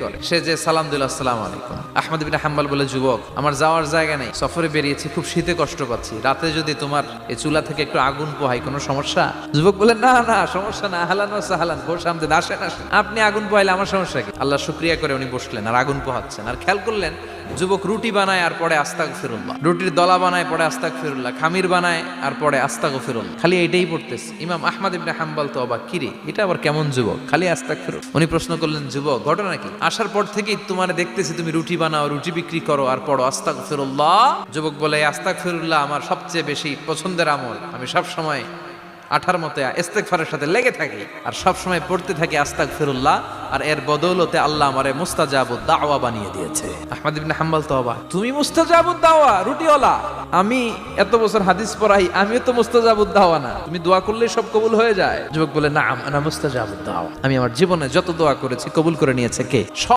করে, সে যে সালাম দিল আসসালামু আলাইকুম। আহমদ ইবনে হাম্বল বলে, যুবক আমার যাওয়ার জায়গা নেই, সফরে বেরিয়েছি, খুব শীতে কষ্ট পাচ্ছি, রাতে যদি তোমার এই চুলা থেকে একটু আগুন পোহাই কোনো সমস্যা? যুবক বলে, না না সমস্যা না, আহলান ওয়া সাহলান, বসে আমদের আসেন আসেন, আপনি আগুন পোহাইলে আমার সমস্যা কি? আল্লাহ শুকরিয়া করে উনি বসলেন আর আগুন পোহাচ্ছেন। আর খেয়াল করলেন যুবক রুটি বানায় আর পরে আস্তাগফিরুল্লাহ, রুটির দলা বানায় পরে আস্তাগফিরুল্লাহ, খামির বানায় আর পরে আস্তাগফিরুল্লাহ, খালি এইটাই পড়তেছে। ইমাম আহমদ ইবনে হাম্বল তো অবাক, কিরে এটা আবার কেমন যুবক, খালি আস্তাগফিরুল্লাহ। উনি প্রশ্ন করলেন, যুবক ঘটনা কি? আসার পর থেকেই তোমার দেখতেছি তুমি রুটি বানাও, রুটি বিক্রি করো আর পড়ো আস্তাগফিরুল্লাহ। যুবক বলে, আস্তাগফিরুল্লাহ আমার সবচেয়ে বেশি পছন্দের আমল, আমি সব সময় আঠার মতে ইস্তেগফারের সাথে লেগে থাকি আর সব সময় পড়তে থাকি আস্তাগফিরুল্লাহ, আর এর বদৌলতে আল্লাহ আমারে মুস্তাজাবুদ দাওয়া বানিয়ে দিয়েছে। আহমদ ইবনে হাম্বল তো অবাক, তুমি মুস্তাজাবুদ দাওয়া, রুটিওয়ালা, আমি এত বছর হাদিস পড়াই, আমিও তো মুস্তাজাবুদ দাওয়া না, তুমি দোয়া করলেই সব কবুল হয়ে যায়? যুবক বলে, না আনা মুস্তাজাবুদ দাওয়া, আমি আমার জীবনে যত দোয়া করেছি কবুল করে নিয়েছে কে?